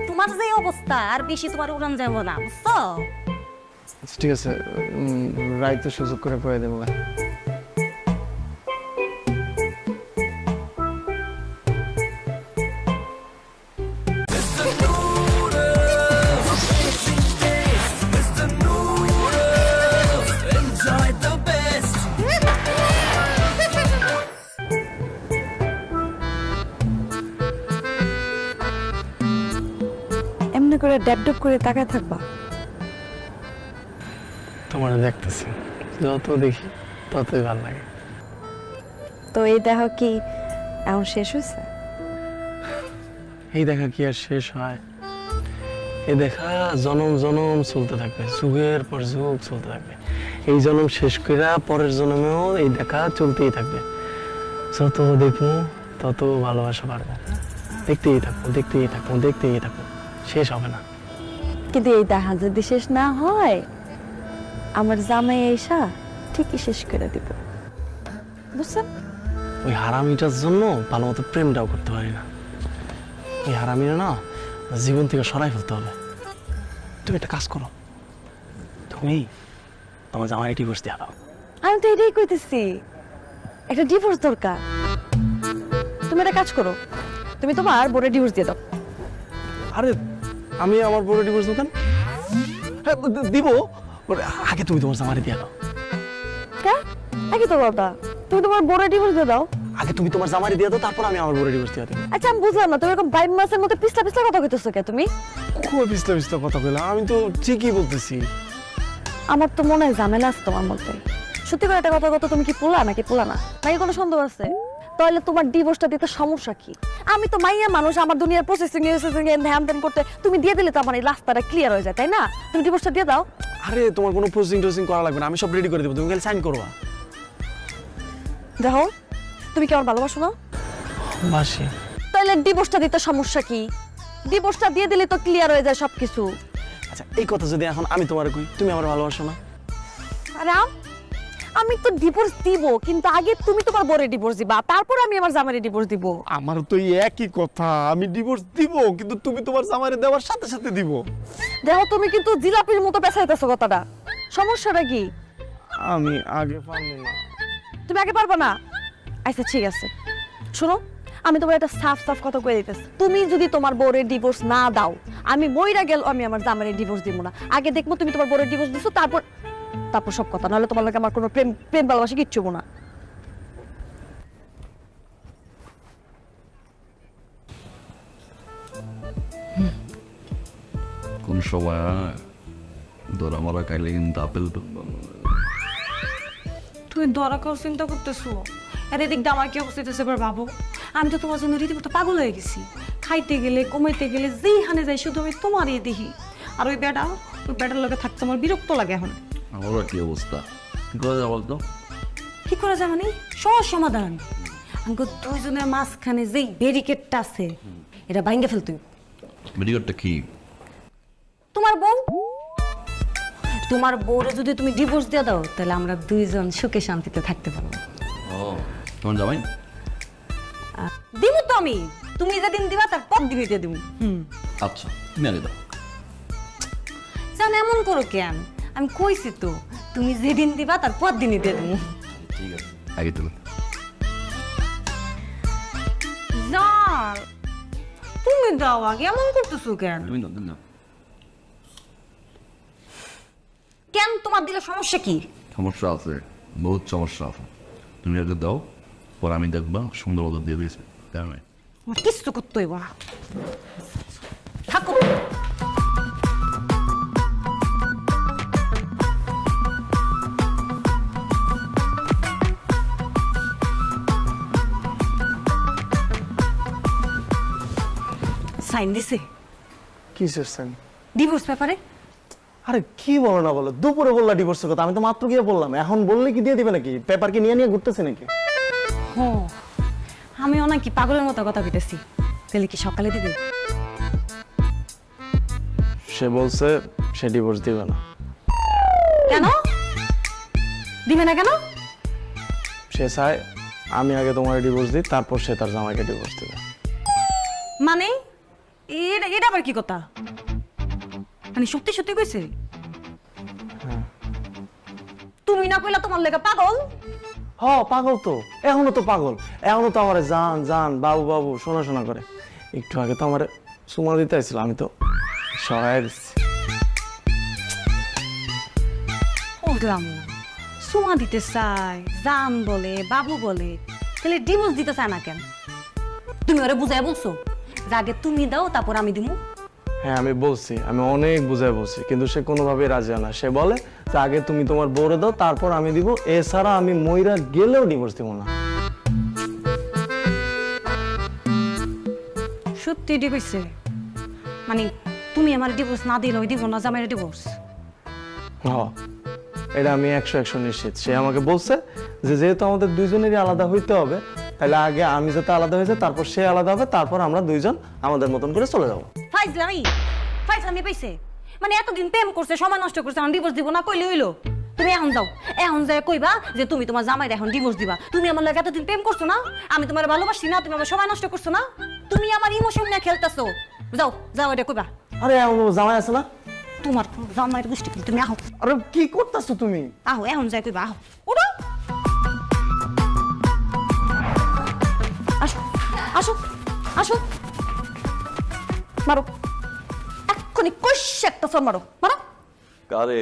তোমার যে অবস্থা, আর বেশি তোমার উড়ান যাবো না, বুঝছো? ঠিক আছে, রাইতে সুযোগ করে পড়ে দেবো। করে ড্যাপ করে তাকায় থাকবা? তোমার দেখতেছি, যত দেখি ততই ভালো লাগে। তো এই দেখা কি এখন শেষ হয়েছে? এই দেখা কি আর শেষ হয়? এই দেখা জনম জনম চলতে থাকবে, যুগের পর যুগ চলতে থাকবে। এই জনম শেষ করে পরের জন্মেও এই দেখা চলতেই থাকবে। যত দেখবো তত ভালোবাসা বাড়বে। দেখতেই থাকবো, দেখতেই থাকবো, দেখতেই থাকবো, শেষ হবে না। কিন্তু এই দেখা যদি শেষ না হয়, আমার জামাই এসা ঠিকই শেষ করে দিব, বুঝছেন? ওই হারামিটার জন্য ভালো মতো প্রেমটাও করতে পারি না। এই হারামিরা না জীবন থেকে সরাই ফেলতে হবে। তুমি একটা কাজ করো, তুমি তোমার জামাই ডিভোর্স দিয়ে দাও। আমি তো এটাই কইতেছি, একটা ডিভোর্স দরকার। তুমি একটা কাজ করো, তুমি তোমার বোরে ডিভোর্স দিয়ে দাও। আরে আমি আমার বড় ডিভোর্স দোকান দিব, আগে তুমি তোমার জামাই দিয়ে দাও। কে? আগে তো বাবা, তুমি তোমার বোরে ডিভোর্স দিয়ে দাও। আগে তুমি তোমার জামাই দিয়ে দাও, তারপর আমি আমার বড় ডিভোর্স দিয়ে দেবো। আচ্ছা আমি বুঝলাম না, তুমি এরকম 22 মাসের মধ্যে পিছলা পিছলা কথা কইতেছো কে তুমি? খুব পিছলা পিছলা কথা কইলাম, আমি তো ঠিকই বলতেছি। আমার তো মনে হয় ঝামেলা আছে তোমার মধ্যে। সত্যি করে একটা কথা কত, তুমি কি পোলা নাকি পোলা না, নাকি কোনো সন্দেহ আছে? তাহলে তোমার ডিভোর্সটা দিতে সমস্যা কি? আমি তো মাইয়া মানুষ, আমার দুনিয়ার প্রসেসিং ধ্যান ধ্যান করতে তুমি দিয়ে দিলে তো আমার এই রাস্তাটা ক্লিয়ার হয়ে যায়, তাই না? তুমি ডিভোর্সটা দিয়ে দাও। আরে তোমার কোনো প্রসেসিং টোসিং করা লাগবে না, আমি সব রেডি করে দেবো, তুমি খালি সাইন করবা। দেখো, তুমি কি আমার ভালোবাসো না? বাসি। তাহলে ডিভোর্সটা দিতে সমস্যা কি? ডিভোর্সটা দিয়ে দিলে তো ক্লিয়ার হয়ে যায় সবকিছু। আচ্ছা এই কথা যদি এখন আমি তোমার কই, তুমি আমার ভালোবাসো না? আরে আমি তো ডিভোর্স দিব, কিন্তু আগে তুমি তোমার বরে ডিভোর্স দিবা, তারপর আমি আমার জামাইরে ডিভোর্স দিব। আমার তো এই একই কথা, আমি ডিভোর্স দিব কিন্তু তুমি তোমার জামাইরে দেওয়ার সাথে সাথে দিব। দেখো তুমি কিন্তু জিলাপির মতো পেছাইতেছো কথাটা, সমস্যাটা কি? আমি আগে পারবো না। তুমি আগে পারবা না? আচ্ছা ঠিক আছে, শোনো, আমি তোমার একটা সাফ সাফ কথা কয়ে দিতেছি, তুমি যদি তোমার বউরের ডিভোর্স না দাও, আমি মইরা গেল আমি আমার জামাইরে ডিভোর্স দিব না। আগে দেখবো তুমি তোমার বউরের ডিভোর্স দিছো, তারপর সব কথা, নাহলে তোমার লাগে আমার কোনো প্রেম প্রেম ভালোবাসা কিচ্ছু না। কোন সময় ধরা মারা খাইলে কিন্তু আপেল তুই দরা কর চিন্তা করতেছো, আর এদিক দিয়ে আমার কি অবস্থা হইতেছে এবার ভাবো। আমি তো তোমার জন্য রীতিমতো পাগল হয়ে গেছি, খাইতে গেলে কমাইতে গেলে যেইখানে যাই শুধু আমি তোমারই দেখি। আর ওই বেটার লগে থাকতে আমার বিরক্ত লাগে এখন। আমারও কি অবস্থা, কি করা যায় বলতো? কি করা যায় মানে? সহজ সমাধান। আমাকে দুইজনের মাঝখানে যেই ব্যারিকেডটা আছে এটা ভাঙ্গে ফেলতে। মেডিকেলটা কি? তোমার বউরে যদি তুমি ডিভোর্স দিয়ে দাও, তাহলে আমরা দুইজন সুখে শান্তিতে থাকতে পারবো। ও তোমার জামাই দিব তো আমি, তুমি যেদিন দিবা তার পর দিনই দিয়ে দিব। আচ্ছা তুমি আগে দাও। জান এমন করো কেন? আমি কইছি তো তুমি যেদিন দিবা তার পর দিনই দিয়ে দেবো। ঠিক আছে আগে তুমি। জান তুমি দাও আগে, এমন করতেছো কেন? তুমি দাও দাও। কেন তোমার দিলে সমস্যা কি? সমস্যা আছে, বহুত সমস্যা আছে। তুমি আগে দাও, পর আমি দেখবা সুন্দর মতো দিয়ে দিয়েছি। আমার কিছু করতে হইব না, থাকো। সাইন দিছে কিসের সাইন? ডিভোর্স পেপারে। আরে কি বলো না বলো, দুপুরে বললা ডিভোর্সের কথা, আমি তো মাত্র গিয়ে বললাম। এখন বললে কি দিয়ে দিবে নাকি? পেপার কি নিয়ে নিয়ে ঘুরতেছে নাকি? ও আমিও নাকি পাগলের মতো কথা কইতেছি, তাহলে কি সকালে দিবে? সে বলছে সে ডিভোর্স দিবে না। কেন দিবে না? কেন? সে চায় আমি আগে তোমার ডিভোর্স দিই, তারপর সে তার জামাইকে ডিভোর্স দেবে। মানে এটা আবার কি কথা? মানে সত্যি সত্যি কইছে? তুমি না কইলা তোমার লেগে পাগল? হ পাগল তো, এখনো তো পাগল, এখনো তো আমার জান জান বাবু বাবু শোনা শোনা করে। একটু আগে তো আমার সুমা দিতে আসছিল, আমি তো সহায় দিচ্ছি। বুঝলাম না, সুমা দিতে চায়, জান বলে, বাবু বলে, তাহলে ডিভোর্স দিতে চায় না কেন? তুমি ওরে বুঝাই বলছো যে আগে তুমি দাও তারপর আমি দিমু? হ্যাঁ আমি বলছি, আমি অনেক বুঝাই বলছি, কিন্তু সে কোনোভাবেই রাজি হয় না। সে বলে যে আগে তুমি তোমার বউরে দাও, তারপর আমি দিব, এছাড়া আমি মইরা গেলেও ডিভোর্স দিব না। সত্যি ডিভোর্স? মানে তুমি আমার ডিভোর্স না দিলেও দিব না জামাইয়ের ডিভোর্স? হ্যাঁ, এটা আমি 100% নিশ্চিত। সে আমাকে বলছে যে যেহেতু আমাদের দুইজনেরই আলাদা হইতে হবে, তাহলে আগে আমি যাতে আলাদা হয়েছে, তারপর সে আলাদা হবে, তারপর আমরা দুইজন আমাদের মতন করে চলে যাবো। ফাইজলামি পাইছে। মানে এতদিন প্রেম করছে, সময় নষ্ট করছে, এখন ডিভোর্স দিব না কইলে হইলো? তুমি এখন যাও, এখন যাই কইবা যে তুমি তোমার জামাইয়ের এখন ডিভোর্স দিবা। তুমি আমার লাগে এতদিন প্রেম করছো না, আমি তোমার ভালোবাসি না, তুমি আমার সময় নষ্ট করছো না, তুমি আমার ইমোশন নিয়ে খেলতেছো। যাও যাও, এটা কইবা। আরে আমার জামাই আছে না? তোমার জামাইয়ের গোষ্ঠী কি, তুমি আহো আরে কি করতেছো তুমি? আহো, এখন যাই কইবা, আহো ওঠো, আসো আসো আসো, মারো এক্ষুনি কইছে একটা সর, মারো মারো, কারে?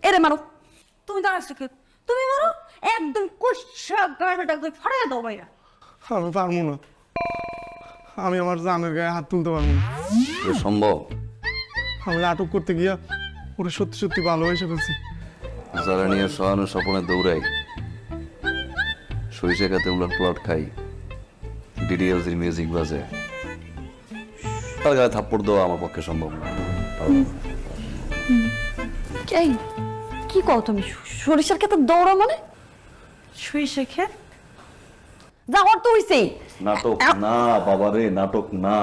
এরে মারো। তুমি দাঁড়াচ্ছ কি? তুমি মারো একদম কইছে, গাড়িটা একদম ফাড়াইয়া দাও ভাইয়া। আমি পারবো না, আমি আমার জানের গায়ে হাত তুলতে পারবো না। এটা সম্ভব? আমি নাটক করতে গিয়া ওরা সত্যি সত্যি ভালোবেসে ফেলছি। যারা নিয়ে শয়ন স্বপনে দৌড়াই, সরিষা খাতে উলট প্লট খাই, ডিডিএলসির মিউজিক বাজে, তার গায়ে থাপ্পড় দেওয়া আমার পক্ষে সম্ভব না। এই কি কও তুমি? সরিষার ক্ষেত্রে দৌড়া মানে? সরিষার ক্ষেত যা অর্থ হইছে? নাটক না বাবারে, নাটক না।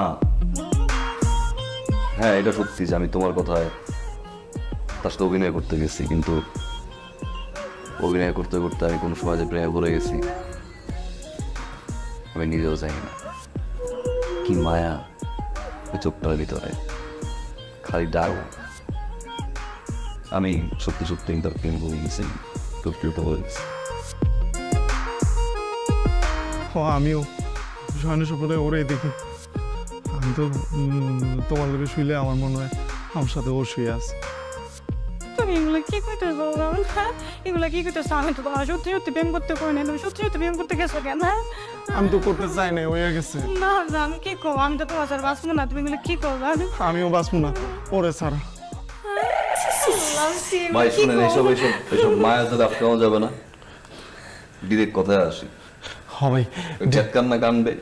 হ্যাঁ এটা সত্যি যে আমি তোমার কথায় তার সাথে অভিনয় করতে গেছি, কিন্তু অভিনয় করতে করতে আমি কোনো সময় যে প্রেমে পড়ে গেছি আমি নিজেও জানি না। কি মায়া ওই চোখটার ভিতরে, খালি ডাক। আমি সত্যি সত্যি তার প্রেম করে গেছি, প্রকৃত হয়ে গেছি। আমিও শয়নের স্বপ্নে ওরে দেখি। আমি তো তোমার লোকে শুইলে আমার মনে হয় আমার সাথে ও শুয়ে আছে। তুমি এগুলো কি করতেছো? এগুলো কি করতেছো? আমি তো তোমার সত্যি সত্যি প্রেম করতে কই না, তুমি সত্যি সত্যি প্রেম করতে গেছো কেন? আমি তো করতে চাই না, হয়ে গেছে। না আমি কি করবো? আমি তো তোমার সাথে বাঁচবো না, তুমি এগুলো কি করবো? আমিও বাঁচবো না ওরে ছাড়া। ভাই শুনেন, এইসব এইসব এইসব মায়ের সাথে আটকানো যাবে না। ডিরেক্ট কথায় আসি, ভাই জ্যাক কান্না কানবে,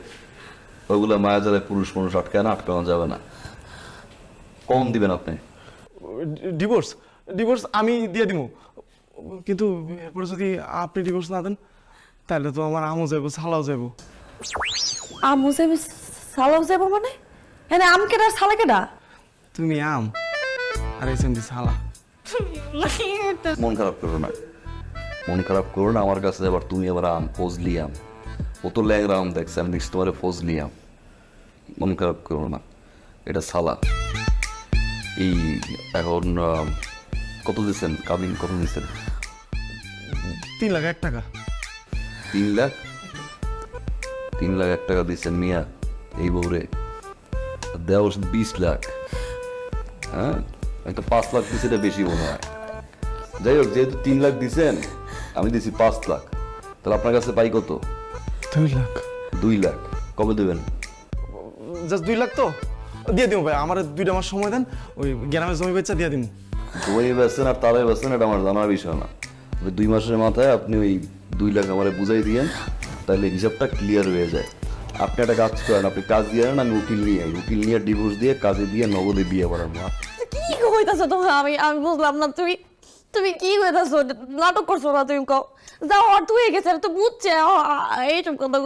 ওইগুলো মায়ের যারা পুরুষ মানুষ আটকায় না, আটকানো যাবে না। কম দিবেন আপনি? ডিভোর্স ডিভোর্স আমি দিয়ে দিব, কিন্তু এরপরে যদি আপনি ডিভোর্স না দেন তাহলে তো আমার আমও যাবো, ছালাও যাবো। আমু যাবো, সালাও যাবো মানে? হ্যাঁ আম কেডা সালা কেডা? তুমি আম আর এই ছালা। মন খারাপ করো না, মন খারাপ করো না। আমার কাছে আবার তুমি আবার আম, ফজলি আম। ও তো ল্যাংরা আম দেখছে, আমি দেখছি তোমার ফজলি আম। মন খারাপ করো না, এটা সালা। এই এখন কত দিচ্ছেন? কাবিন কত দিচ্ছেন? 3,01,000 টাকা। 3 লাখ? 3 লাখ 1 টাকা দিচ্ছেন মিয়া এই বউরে? দেওয়া 20 লাখ। হ্যাঁ একটা 5 লাখ দিচ্ছে, এটা বেশি মনে হয়। যাই হোক, যেহেতু 3 লাখ দিচ্ছেন, আমি দিচ্ছি 5 লাখ। তাহলে আপনার কাছে পাই কত? 2 লাখ। 2 লাখ কবে দেবেন? জাস্ট 2 লাখ তো দিয়ে দিব ভাই, আমার 2টা মাস সময় দেন, ওই গ্রামের জমি বেচা দিয়ে দিব। জমি বেচছেন আর তারাই বেচছেন, এটা আমার জানার বিষয় না। 2 মাসের মাথায় আপনি ওই 2 লাখ আমার বুঝাই দিয়েন, তাহলে হিসাবটা ক্লিয়ার হয়ে যায়। আপনি একটা কাজ করেন, আপনি কাজ দিয়ে আনেন, আমি উকিল নিয়ে আই, উকিল নিয়ে ডিভোর্স দিয়ে কাজে দিয়ে নগদে বিয়ে করার মা। কি কইতাছো তুমি? আমি বুঝলাম না, তুমি কি কইতাছো? নাটক করছো না তুমি? কও যাও, অর্থ হয়ে গেছে, তো বুঝছে। এইসব কথা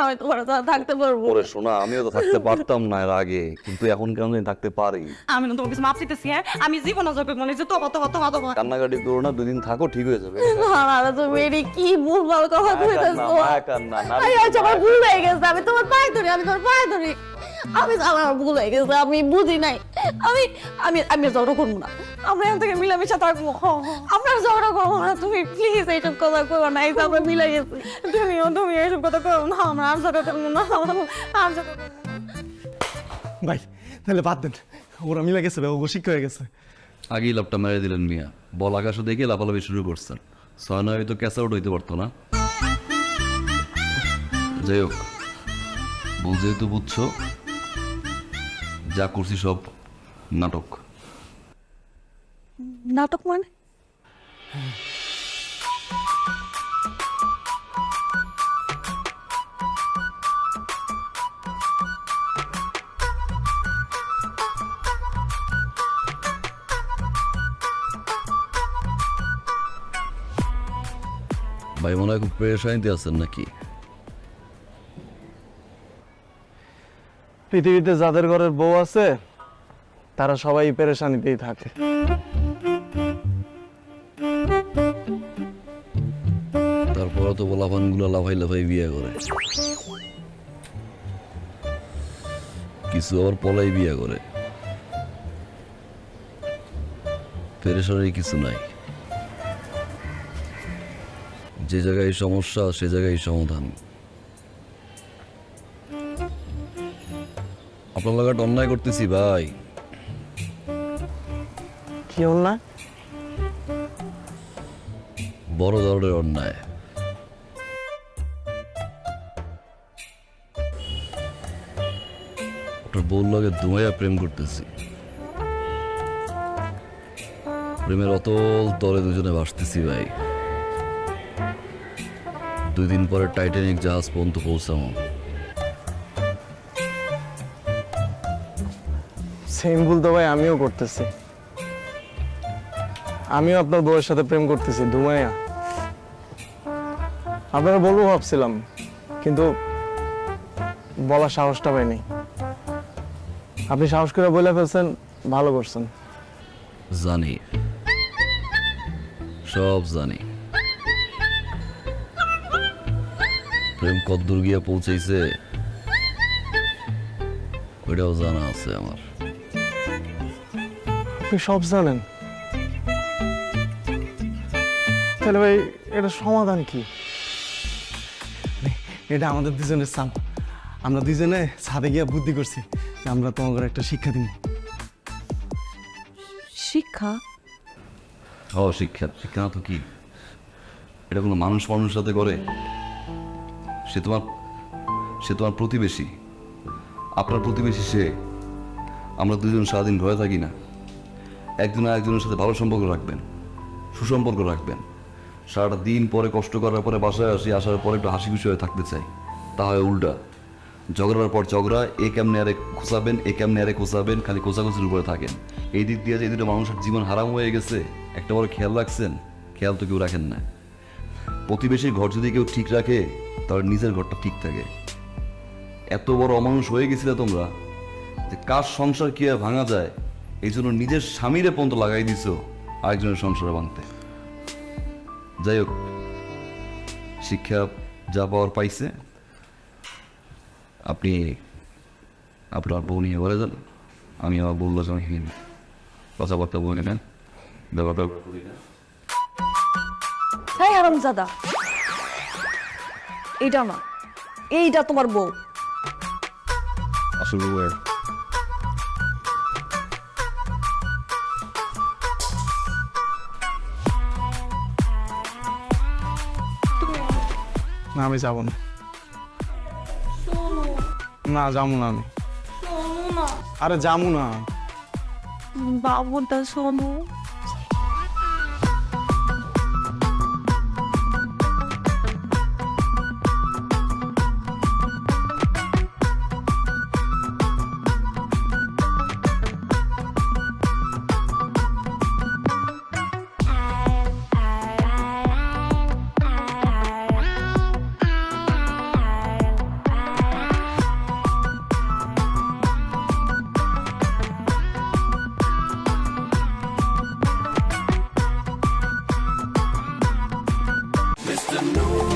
আমি তোমার সাথে থাকতে পারবো? ওরে শোনা, আমিও তো থাকতে পারতাম না এর আগে, কিন্তু এখন কেন জানি থাকতে পারি। আমি না তোমার কিছু মাপ চাইতেছি, হ্যাঁ? আমি জীবনে জগৎ মনে হচ্ছে তোমার তোমার তোমার তোমার কান্নাকাটি করো না, 2 দিন থাকো, ঠিক হয়ে যাবে। না তুমি এটি কি ভুলভাল কথা কইতাছো? আমার ভুল হয়ে গেছে, আমি তোমার পায়ে ধরি, আমি তোমার পায়ে ধরি। আমার ভুল হয়ে গেছে, আমি বুঝি নাই। আমি আমি আমি ঝগড়া করবো না, আমরা এখান থেকে মিলামিশা থাকবো। আমরা ঝগড়া করবো না, তুমি প্লিজ এইসব কথা কইবো না। এই তো আমরা মিলাই গেছি। তুমি এইসব কথা কইও না, আমরা আর ঝগড়া করবো না, আর ঝগড়া করবো না। ভাই তাহলে বাদ দেন, ওরা মিলে গেছে, ও শিক্ষা হয়ে গেছে। আগেই লাভটা মেরে দিলেন মিয়া, বল আকাশও দেখে লাফালাফি শুরু করছেন। 6 নয় তো ক্যাচ আউট হইতে পারতো না। যাই হোক, ভুল যেহেতু বুঝছো, যা করছি সব নাটক। নাটক মানে? ভাই মনে হয় খুব পেরেশানিতে আছেন নাকি? পৃথিবীতে যাদের ঘরের বউ আছে তারা সবাই পেরেশানিতেই থাকে। তারপরে তো পোলাপানগুলো লাফাই লাফাই বিয়ে করে, কিছু আবার পলাই বিয়ে করে। পেরেশানির কিছু নাই, যে জায়গায় সমস্যা সে জায়গায় সমাধান। আপনার লাগাটা অন্যায় করতেছি ভাই। কি হল না? বড় ধরনের অন্যায়। আপনার বউর লগে দুমাইয়া প্রেম করতেছি, প্রেমের অতল তলে দুজনে ভাসতেছি ভাই। 2 দিন পরে টাইটানিক জাহাজ পর্যন্ত পৌঁছাবো। সেম ভুল তো ভাই আমিও করতেছি। আমিও আপনার বউয়ের সাথে প্রেম করতেছি, ধুমাইয়া। আপনারা বলবো ভাবছিলাম, কিন্তু বলার সাহসটা পাইনি। আপনি সাহস করে বলে ফেলছেন, ভালো করছেন। জানি, সব জানি। প্রেম কদ্দূর গিয়া পৌঁছাইছে ওইটাও জানা আছে আমার। আপনি সব জানেন? তাহলে ভাই এটা সমাধান কি? এটা আমাদের দুজনের চাপ। আমরা দুজনে ছাদে গিয়া বুদ্ধি করছি যে আমরা তোমাকে একটা শিক্ষা দিব। শিক্ষা? ও শিক্ষা, শিক্ষা না তো কি? এটা কোনো মানুষ মানুষের সাথে করে? সে তোমার প্রতিবেশী, আপনার প্রতিবেশী সে। আমরা দুজন সারাদিন ঘরে থাকি না, একজন আরেকজনের সাথে ভালো সম্পর্ক রাখবেন, সুসম্পর্ক রাখবেন। সারাটা দিন পরে কষ্ট করার পরে বাসায় আসি, আসার পরে একটু হাসি খুশি হয়ে থাকতে চাই। তা হয় উল্টা, ঝগড়ার পর ঝগড়া, এ কেমনে আরে খোঁচাবেন, এ কেমনে আরে খোঁচাবেন, খালি খোঁচাখুচির উপরে থাকেন। এই দিক দিয়ে যে এই দুটো মানুষের জীবন হারাম হয়ে গেছে, একটা বড় খেয়াল রাখছেন? খেয়াল তো কেউ রাখেন না। প্রতিবেশীর ঘর যদি কেউ ঠিক রাখে তাহলে নিজের ঘরটা ঠিক থাকে। এত বড় অমানুষ হয়ে গেছিলে তোমরা যে কার সংসার কি আর ভাঙা যায় এই জন্য নিজের স্বামীরে পর্যন্ত লাগাই দিছো আরেকজনের সংসারে ভাঙতে। যাই হোক, শিক্ষা যা পাওয়ার পাইছে। আপনি আপনার বউ নিয়ে ঘরে যান, আমি আমার বউর সঙ্গে কথাবার্তা বলে নেন, ব্যাপারটা করি না। হ্যাঁ হারামজাদা, এইটা না, এইটা তোমার বউ। আসলে বউয়ের না, আমি যাবো না। না, যাবো না আমি। আরে যাবো না। বাবুটা শোনো। Mr. Noodle.